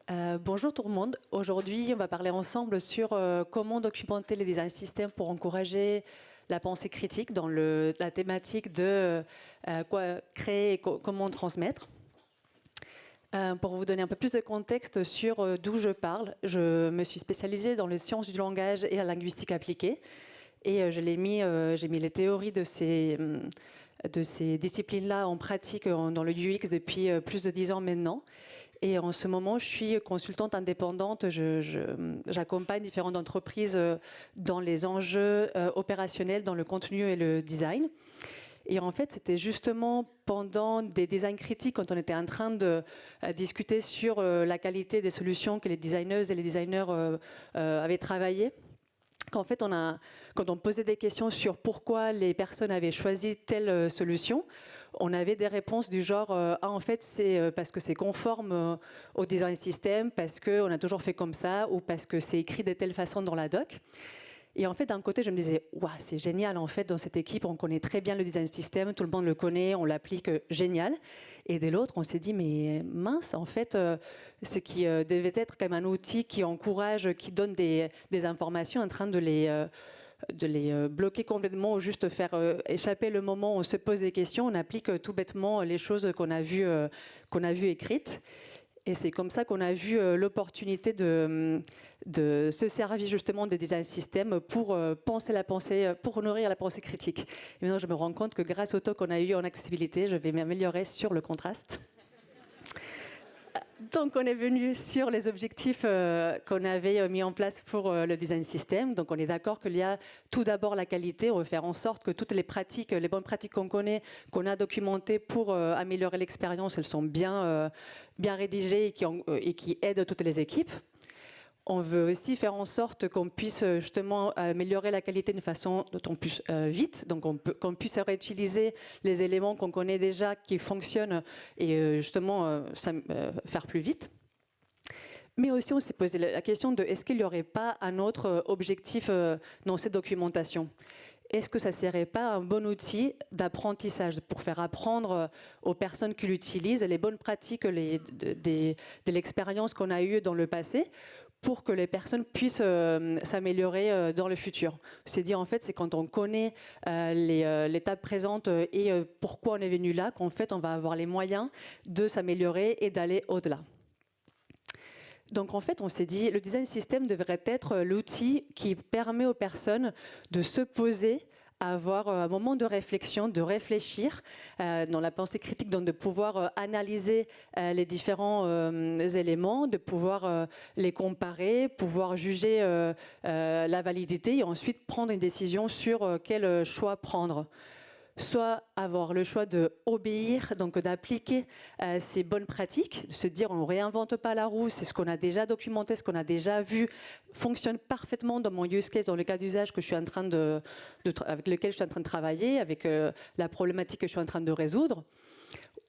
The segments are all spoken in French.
Bonjour tout le monde. Aujourd'hui, on va parler ensemble sur comment documenter les design systems pour encourager la pensée critique dans la thématique de quoi créer et comment transmettre. Pour vous donner un peu plus de contexte sur d'où je parle, je me suis spécialisée dans les sciences du langage et la linguistique appliquée. Et j'ai mis les théories de ces disciplines-là en pratique dans le UX depuis plus de 10 ans maintenant. Et en ce moment, je suis consultante indépendante. J'accompagne différentes entreprises dans les enjeux opérationnels, dans le contenu et le design. Et en fait, c'était justement pendant des designs critiques, quand on était en train de discuter sur la qualité des solutions que les designeuses et les designers avaient travaillées, qu'en fait, quand on posait des questions sur pourquoi les personnes avaient choisi telle solution, on avait des réponses du genre en fait, c'est parce que c'est conforme au design system, parce qu'on a toujours fait comme ça, ou parce que c'est écrit de telle façon dans la doc. Et en fait, d'un côté, je me disais, waouh, c'est génial, en fait, dans cette équipe, on connaît très bien le design system, tout le monde le connaît, on l'applique, génial. Et de l'autre, on s'est dit, mais mince, en fait, ce qui devait être quand même un outil qui encourage, qui donne des informations en train de les bloquer complètement ou juste faire échapper le moment où on se pose des questions, on applique tout bêtement les choses qu'on a vues écrites. Et c'est comme ça qu'on a vu l'opportunité de se servir justement des design systems pour penser la pensée, pour nourrir la pensée critique. Et maintenant, je me rends compte que grâce au talk qu'on a eu en accessibilité, je vais m'améliorer sur le contraste. Donc, on est venu sur les objectifs qu'on avait mis en place pour le design system. Donc, on est d'accord qu'il y a tout d'abord la qualité. On veut faire en sorte que toutes les pratiques, les bonnes pratiques qu'on connaît, qu'on a documentées pour améliorer l'expérience, elles sont bien rédigées et qui aident toutes les équipes. On veut aussi faire en sorte qu'on puisse justement améliorer la qualité d'une façon d'autant plus vite, donc qu'on puisse réutiliser les éléments qu'on connaît déjà, qui fonctionnent, et justement faire plus vite. Mais aussi, on s'est posé la question de est-ce qu'il n'y aurait pas un autre objectif dans cette documentation ? Est-ce que ça ne serait pas un bon outil d'apprentissage pour faire apprendre aux personnes qui l'utilisent les bonnes pratiques de l'expérience qu'on a eue dans le passé pour que les personnes puissent s'améliorer dans le futur. C'est dire en fait, c'est quand on connaît l'étape présente et pourquoi on est venu là, qu'en fait on va avoir les moyens de s'améliorer et d'aller au-delà. Donc en fait, on s'est dit, le design system devrait être l'outil qui permet aux personnes de se poser, avoir un moment de réflexion, de réfléchir dans la pensée critique, donc de pouvoir analyser les différents éléments, de pouvoir les comparer, pouvoir juger la validité et ensuite prendre une décision sur quel choix prendre. Soit avoir le choix d'obéir, donc d'appliquer ces bonnes pratiques, de se dire on ne réinvente pas la roue, c'est ce qu'on a déjà documenté, ce qu'on a déjà vu, fonctionne parfaitement dans mon use case, dans le cas d'usage que je suis en train avec lequel je suis en train de travailler, avec la problématique que je suis en train de résoudre,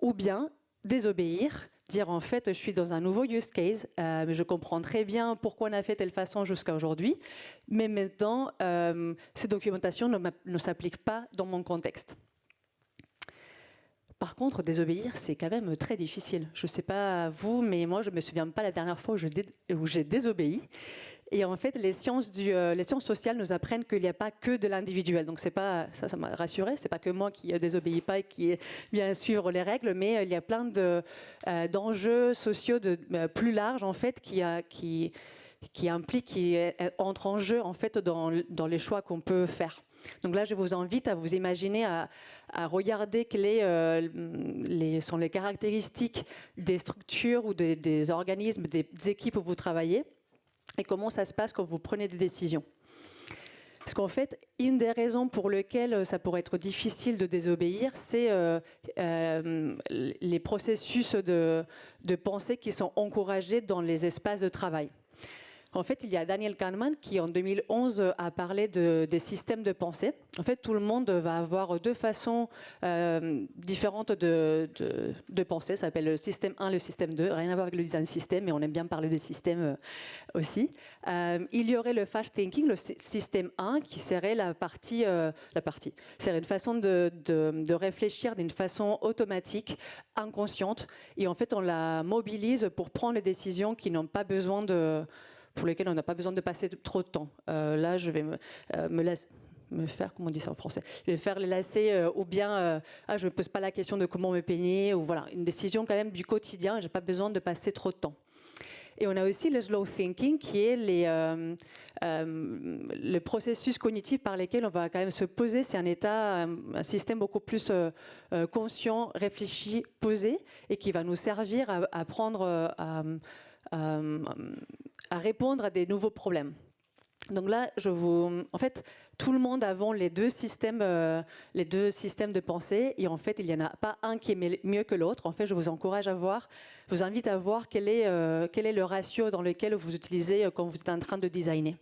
ou bien désobéir, dire en fait je suis dans un nouveau use case, mais je comprends très bien pourquoi on a fait telle façon jusqu'à aujourd'hui, mais maintenant ces documentations ne s'appliquent pas dans mon contexte. Par contre, désobéir, c'est quand même très difficile. Je ne sais pas vous, mais moi, je ne me souviens pas la dernière fois où j'ai désobéi. Et en fait, les sciences sociales nous apprennent qu'il n'y a pas que de l'individuel. Donc, ça m'a rassurée. C'est pas que moi qui désobéis pas et qui vient suivre les règles, mais il y a plein d'enjeux sociaux plus larges, en fait, qui impliquent, qui entrent en jeu, en fait, dans les choix qu'on peut faire. Donc là, je vous invite à vous imaginer, à regarder quelles sont les caractéristiques des structures ou des organismes, des équipes où vous travaillez et comment ça se passe quand vous prenez des décisions. Parce qu'en fait, une des raisons pour lesquelles ça pourrait être difficile de désobéir, c'est les processus de pensée qui sont encouragés dans les espaces de travail. En fait, il y a Daniel Kahneman qui, en 2011, a parlé des systèmes de pensée. En fait, tout le monde va avoir deux façons différentes de penser. Ça s'appelle le système 1, le système 2. Rien à voir avec le design system, mais on aime bien parler des systèmes aussi. Il y aurait le fast thinking, le système 1, qui serait serait une façon de réfléchir d'une façon automatique, inconsciente. Et en fait, on la mobilise pour prendre les décisions qui n'ont pas besoin pour lesquelles on n'a pas besoin de passer trop de temps. Là, je vais me faire, comment on dit ça en français, je vais faire les lacets ou bien je ne me pose pas la question de comment me peigner, ou voilà, une décision quand même du quotidien, je n'ai pas besoin de passer trop de temps. Et on a aussi le slow thinking, qui est le processus cognitif par lesquels on va quand même se poser. C'est un système beaucoup plus conscient, réfléchi, posé, et qui va nous servir à répondre à des nouveaux problèmes. Donc là, en fait, tout le monde avons les deux systèmes de pensée, et en fait, il n'y en a pas un qui est mieux que l'autre. En fait, je vous invite à voir quel est le ratio dans lequel vous utilisez quand vous êtes en train de designer.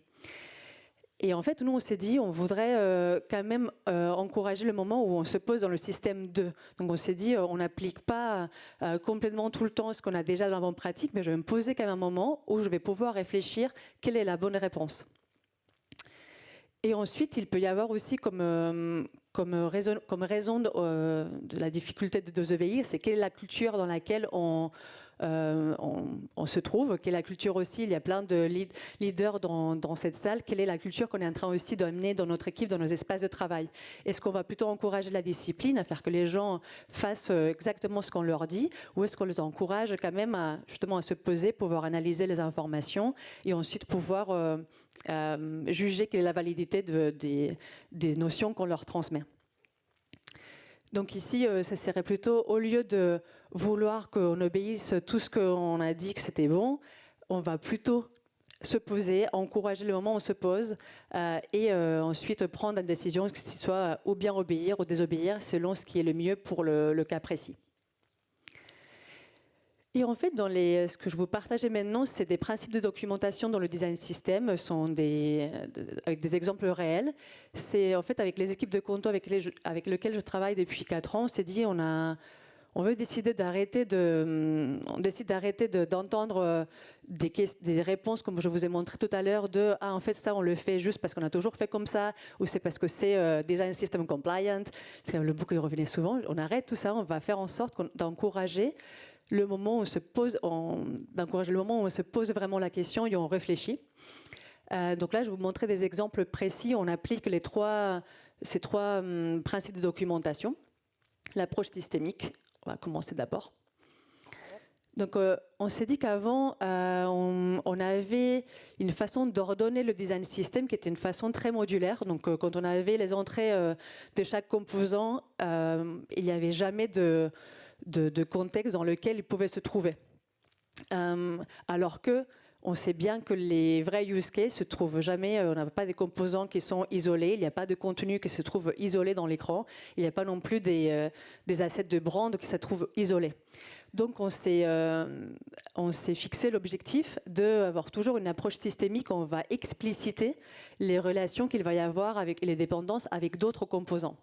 Et en fait, nous, on s'est dit, on voudrait quand même encourager le moment où on se pose dans le système 2. Donc, on s'est dit, on n'applique pas complètement tout le temps ce qu'on a déjà dans la bonne pratique, mais je vais me poser quand même un moment où je vais pouvoir réfléchir quelle est la bonne réponse. Et ensuite, il peut y avoir aussi comme raison de la difficulté de désobéir, c'est quelle est la culture dans laquelle on se trouve, quelle est la culture aussi, il y a plein de leaders dans cette salle, quelle est la culture qu'on est en train aussi d'amener dans notre équipe, dans nos espaces de travail. Est-ce qu'on va plutôt encourager la discipline, à faire que les gens fassent exactement ce qu'on leur dit, ou est-ce qu'on les encourage quand même justement à se poser, pouvoir analyser les informations et ensuite pouvoir juger quelle est la validité des notions qu'on leur transmet. Donc ici, ça serait plutôt, au lieu de vouloir qu'on obéisse tout ce qu'on a dit que c'était bon, on va plutôt se poser, encourager le moment où on se pose et ensuite prendre une décision, que ce soit ou bien obéir ou désobéir, selon ce qui est le mieux pour le cas précis. Et en fait, ce que je vous partageais maintenant, c'est des principes de documentation dans le design system, avec des exemples réels. C'est en fait avec les équipes de Conto avec lesquelles je travaille depuis 4 ans, on s'est dit on décide d'arrêter d'entendre des réponses comme je vous ai montré tout à l'heure en fait ça on le fait juste parce qu'on a toujours fait comme ça, ou c'est parce que c'est design system compliant, c'est le mot qui revenait souvent. On arrête tout ça, on va faire en sorte d'encourager le moment où on se pose, vraiment la question et on réfléchit. Donc là, je vais vous montrer des exemples précis. On applique ces trois principes de documentation. L'approche systémique, on va commencer d'abord. Donc, on s'est dit qu'avant, on avait une façon d'ordonner le design system qui était une façon très modulaire. Donc, quand on avait les entrées de chaque composant, il n'y avait jamais de contexte dans lequel il pouvait se trouver. Alors que on sait bien que les vrais use cases se trouvent jamais, on n'a pas des composants qui sont isolés, il n'y a pas de contenu qui se trouve isolé dans l'écran, il n'y a pas non plus des assets de brand qui se trouvent isolés. Donc on s'est fixé l'objectif d'avoir toujours une approche systémique où on va expliciter les relations qu'il va y avoir avec les dépendances avec d'autres composants.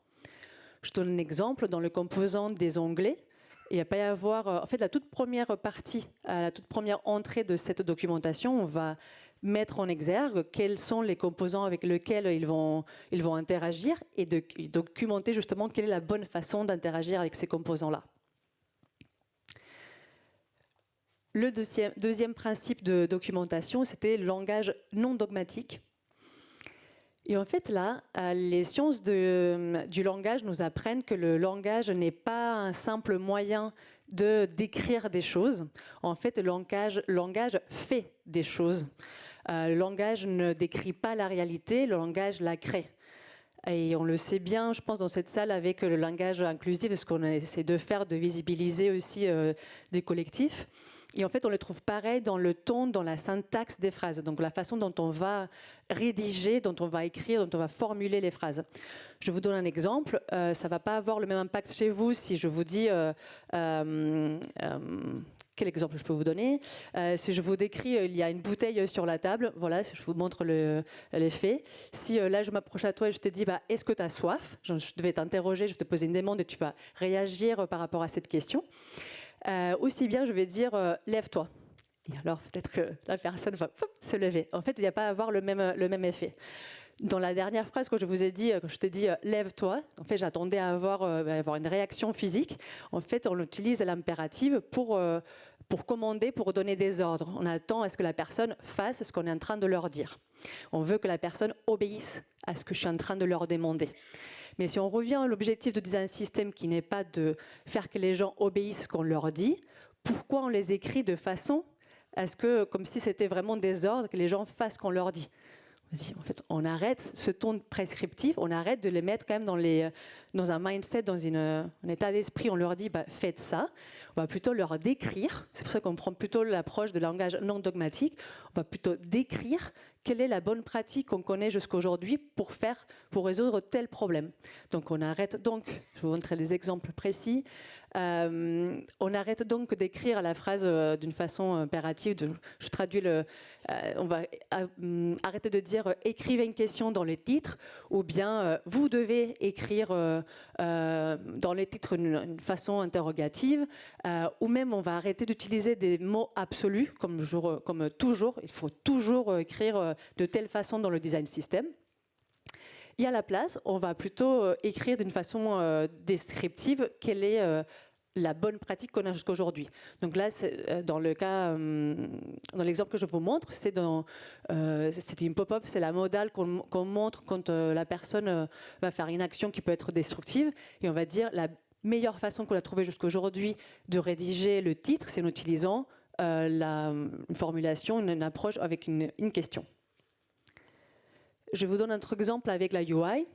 Je donne un exemple, dans le composant des onglets, il va pas y avoir, en fait, la toute première partie, la toute première entrée de cette documentation, on va mettre en exergue quels sont les composants avec lesquels ils vont interagir et documenter justement quelle est la bonne façon d'interagir avec ces composants-là. Le deuxième principe de documentation, c'était le langage non dogmatique. Et en fait, là, les sciences du langage nous apprennent que le langage n'est pas un simple moyen de décrire des choses. En fait, le langage fait des choses. Le langage ne décrit pas la réalité, le langage la crée. Et on le sait bien, je pense, dans cette salle avec le langage inclusif, ce qu'on essaie de faire, de visibiliser aussi des collectifs. Et en fait, on le trouve pareil dans le ton, dans la syntaxe des phrases, donc la façon dont on va rédiger, dont on va écrire, dont on va formuler les phrases. Je vous donne un exemple. Ça ne va pas avoir le même impact chez vous si je vous dis quel exemple je peux vous donner? Si je vous décris, il y a une bouteille sur la table, voilà, si je vous montre l'effet. Si là, je m'approche à toi et je te dis, bah, est-ce que tu as soif? Je devais t'interroger, je vais te poser une demande et tu vas réagir par rapport à cette question. Aussi bien, je vais dire, lève-toi. Et alors, peut-être que la personne va se lever. En fait, il n'y a pas à avoir le même effet. Dans la dernière phrase que je vous ai dit, quand je t'ai dit lève-toi, en fait, j'attendais à avoir une réaction physique. En fait, on utilise l'impérative pour commander, pour donner des ordres. On attend à ce que la personne fasse ce qu'on est en train de leur dire. On veut que la personne obéisse à ce que je suis en train de leur demander. Mais si on revient à l'objectif de design system qui n'est pas de faire que les gens obéissent ce qu'on leur dit, pourquoi on les écrit de façon à ce que, comme si c'était vraiment des ordres, que les gens fassent ce qu'on leur dit? En fait, on arrête ce ton prescriptif, on arrête de les mettre quand même dans un mindset, dans un état d'esprit. On leur dit, bah, faites ça. On va plutôt leur décrire. C'est pour ça qu'on prend plutôt l'approche de langage non dogmatique. On va plutôt décrire quelle est la bonne pratique qu'on connaît jusqu'à aujourd'hui pour résoudre tel problème. Donc, on arrête donc, je vais vous montrer des exemples précis. On arrête donc d'écrire la phrase d'une façon impérative. Je traduis on va arrêter de dire écrivez une question dans les titres, ou bien vous devez écrire dans les titres une façon interrogative, ou même on va arrêter d'utiliser des mots absolus comme toujours. Il faut toujours écrire de telle façon dans le design system. Et à la place, on va plutôt écrire d'une façon descriptive quelle est la bonne pratique qu'on a jusqu'à aujourd'hui. Donc là, dans l'exemple que je vous montre, c'est une pop-up, c'est la modale qu'on montre quand la personne va faire une action qui peut être destructive. Et on va dire la meilleure façon qu'on a trouvée jusqu'à aujourd'hui de rédiger le titre, c'est en utilisant une formulation, une approche avec une question. Je vous donne un autre exemple avec la UI.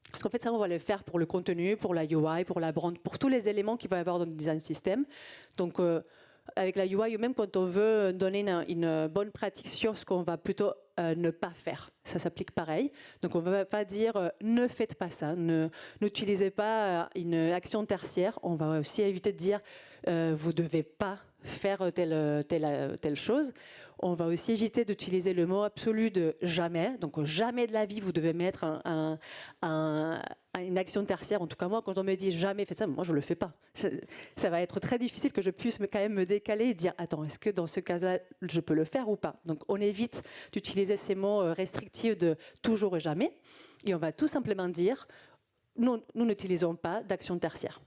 Parce qu'en fait, ça, on va le faire pour le contenu, pour la UI, pour la brand, pour tous les éléments qu'il va y avoir dans le design system. Donc, avec la UI, ou même quand on veut donner une bonne pratique sur ce qu'on va plutôt ne pas faire. Ça s'applique pareil. Donc, on ne va pas dire ne faites pas ça, n'utilisez pas une action tertiaire. On va aussi éviter de dire vous ne devez pas faire telle chose. On va aussi éviter d'utiliser le mot absolu de jamais. Donc, jamais de la vie, vous devez mettre une action tertiaire. En tout cas, moi, quand on me dit jamais faites ça, moi, je ne le fais pas. Ça va être très difficile que je puisse quand même me décaler et dire attends, est-ce que dans ce cas-là, je peux le faire ou pas? Donc, on évite d'utiliser ces mots restrictifs de toujours et jamais. Et on va tout simplement dire nous n'utilisons pas d'action tertiaire.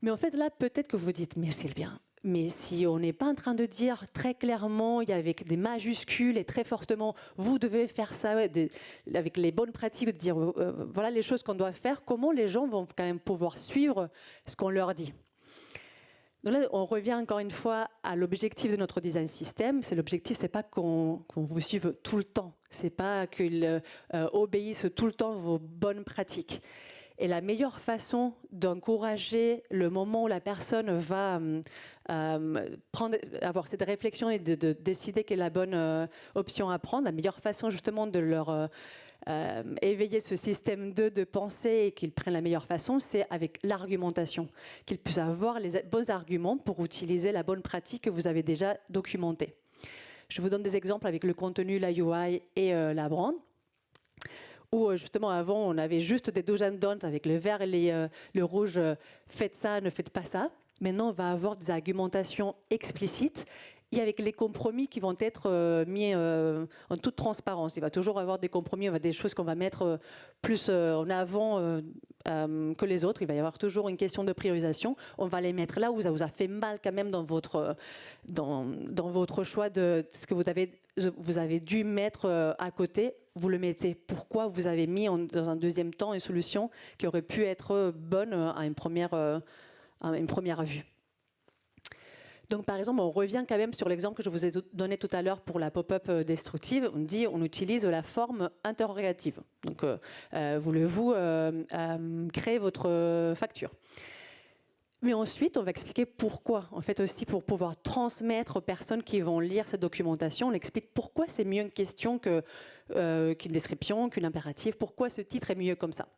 Mais en fait, là, peut-être que vous vous dites mais c'est bien. Mais si on n'est pas en train de dire très clairement, avec des majuscules et très fortement, vous devez faire ça, avec les bonnes pratiques, de dire voilà les choses qu'on doit faire, comment les gens vont quand même pouvoir suivre ce qu'on leur dit? Donc là, on revient encore une fois à l'objectif de notre design system. L'objectif, c'est pas qu'on vous suive tout le temps. C'est pas qu'ils obéissent tout le temps vos bonnes pratiques. Et la meilleure façon d'encourager le moment où la personne va avoir cette réflexion et de décider quelle est la bonne option à prendre, la meilleure façon justement de leur éveiller ce système de pensée et qu'ils prennent la meilleure façon, c'est avec l'argumentation, qu'ils puissent avoir les bons arguments pour utiliser la bonne pratique que vous avez déjà documentée. Je vous donne des exemples avec le contenu, la UI et la brand. Où justement avant on avait juste des do's and don'ts avec le vert et le rouge, faites ça, ne faites pas ça. Maintenant on va avoir des argumentations explicites et avec les compromis qui vont être mis en toute transparence. Il va toujours avoir des compromis, des choses qu'on va mettre plus en avant que les autres. Il va y avoir toujours une question de priorisation. On va les mettre là où ça vous a fait mal quand même dans votre choix de ce que vous avez dû mettre à côté. Vous le mettez. Pourquoi vous avez mis dans un deuxième temps une solution qui aurait pu être bonne à une première vue. Donc, par exemple, on revient quand même sur l'exemple que je vous ai donné tout à l'heure pour la pop-up destructive. On utilise la forme interrogative. Donc, voulez-vous créer votre facture? Mais ensuite, on va expliquer pourquoi. En fait, aussi pour pouvoir transmettre aux personnes qui vont lire cette documentation, on explique pourquoi c'est mieux une question qu'une description, qu'une impérative. Pourquoi ce titre est mieux comme ça.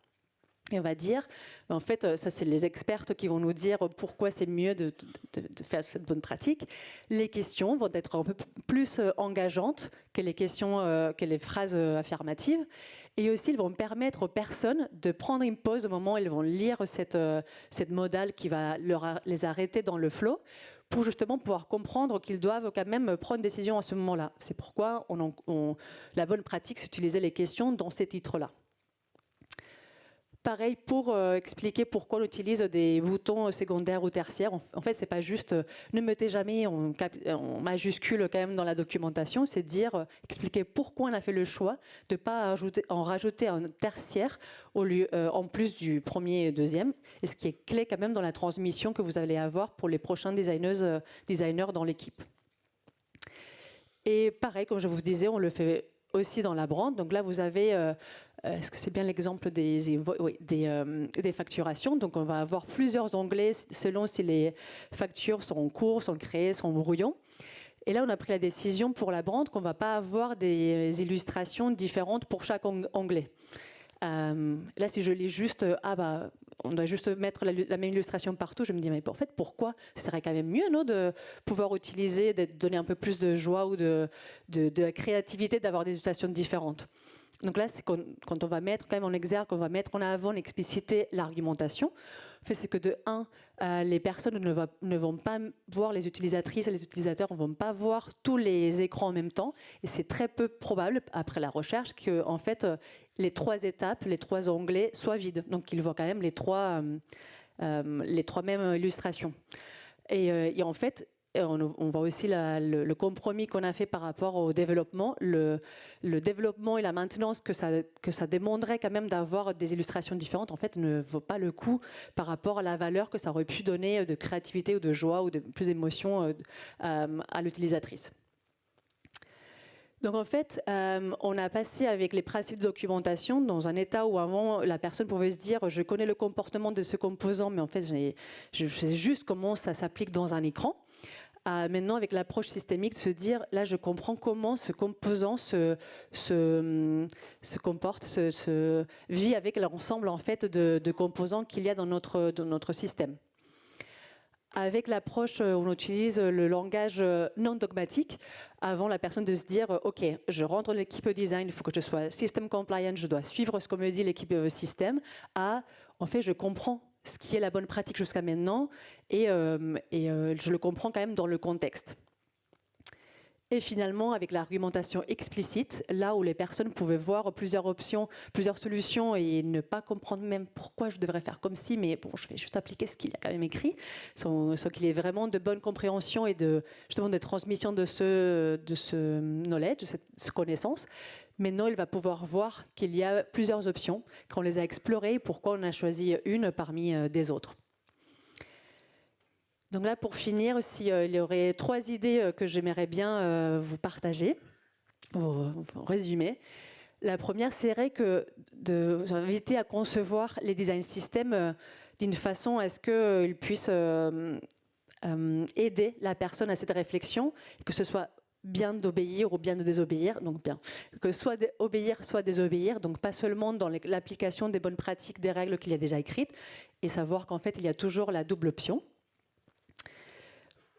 Et on va dire, en fait, ça c'est les expertes qui vont nous dire pourquoi c'est mieux de faire cette bonne pratique. Les questions vont être un peu plus engageantes que les questions, que les phrases affirmatives. Et aussi, ils vont permettre aux personnes de prendre une pause au moment où elles vont lire cette modale qui va les arrêter dans le flow pour justement pouvoir comprendre qu'ils doivent quand même prendre une décision à ce moment-là. C'est pourquoi la bonne pratique, c'est d'utiliser les questions dans ces titres-là. Pareil pour expliquer pourquoi on utilise des boutons secondaires ou tertiaires. En fait, c'est pas juste ne mettez jamais en majuscule quand même dans la documentation, c'est dire expliquer pourquoi on a fait le choix de ne pas en rajouter un tertiaire au lieu, en plus du premier et deuxième, et ce qui est clé quand même dans la transmission que vous allez avoir pour les prochains designers dans l'équipe. Et pareil, comme je vous disais, on le fait aussi dans la brand. Donc là, vous avez, est-ce que c'est bien l'exemple des facturations? Donc on va avoir plusieurs onglets selon si les factures sont en cours, sont créées, sont brouillons. Et là, on a pris la décision pour la brand qu'on ne va pas avoir des illustrations différentes pour chaque onglet. Là, si je lis juste, on doit juste mettre la même illustration partout, je me dis, mais en fait, pourquoi? Ce serait quand même mieux, non, de pouvoir utiliser, de donner un peu plus de joie ou de créativité, d'avoir des illustrations différentes. Donc là, c'est quand on va mettre quand même en exergue, on va mettre en avant, l'expliciter l'argumentation. En fait, c'est que de 1, les personnes ne vont pas voir, les utilisatrices et les utilisateurs ne vont pas voir tous les écrans en même temps. Et c'est très peu probable, après la recherche, que en fait, les 3 étapes, les 3 onglets soient vides. Donc, ils voient quand même les trois mêmes illustrations. Et en fait, on voit aussi le compromis qu'on a fait par rapport au développement, le développement et la maintenance que ça demanderait quand même d'avoir des illustrations différentes, en fait, ne vaut pas le coup par rapport à la valeur que ça aurait pu donner de créativité ou de joie ou de plus d'émotion à l'utilisatrice. Donc en fait, on a passé avec les principes de documentation dans un état où avant la personne pouvait se dire je connais le comportement de ce composant, mais en fait je sais juste comment ça s'applique dans un écran. Maintenant, avec l'approche systémique, de se dire, là, je comprends comment ce composant se comporte, vit avec l'ensemble en fait, de composants qu'il y a dans notre système. Avec l'approche où on utilise le langage non dogmatique, avant la personne de se dire, OK, je rentre dans l'équipe design, il faut que je sois system compliant, je dois suivre ce que me dit l'équipe système, en fait, je comprends ce qui est la bonne pratique jusqu'à maintenant, et je le comprends quand même dans le contexte. Et finalement, avec l'argumentation explicite, là où les personnes pouvaient voir plusieurs options, plusieurs solutions et ne pas comprendre même pourquoi je devrais faire comme si, mais bon, je vais juste appliquer ce qu'il a quand même écrit, sans qu'il y ait vraiment de bonne compréhension et justement de transmission de ce knowledge, de cette connaissance. Maintenant, il va pouvoir voir qu'il y a plusieurs options, qu'on les a explorées, pourquoi on a choisi une parmi des autres. Donc là, pour finir, il y aurait 3 idées que j'aimerais bien vous partager, vous résumer. La première serait de vous inviter à concevoir les design systems d'une façon à ce qu'ils puissent aider la personne à cette réflexion, que ce soit bien d'obéir ou bien de désobéir, donc bien que soit obéir, soit désobéir, donc pas seulement dans l'application des bonnes pratiques, des règles qu'il y a déjà écrites, et savoir qu'en fait il y a toujours la double option.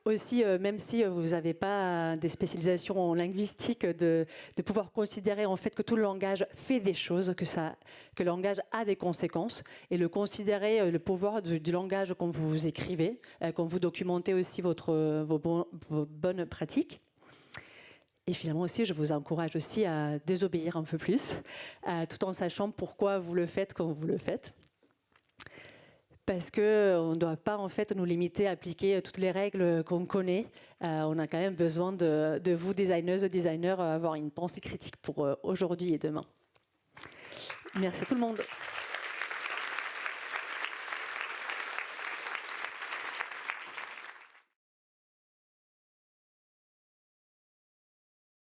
Aussi, même si vous n'avez pas des spécialisations en linguistique, de pouvoir considérer en fait que tout le langage fait des choses, que le langage a des conséquences, et le considérer le pouvoir du langage quand vous écrivez, quand vous documentez aussi vos bonnes pratiques. Et finalement aussi, je vous encourage aussi à désobéir un peu plus, tout en sachant pourquoi vous le faites quand vous le faites. Parce qu'on ne doit pas en fait nous limiter à appliquer toutes les règles qu'on connaît. On a quand même besoin de vous, designers, avoir une pensée critique pour aujourd'hui et demain. Merci à tout le monde.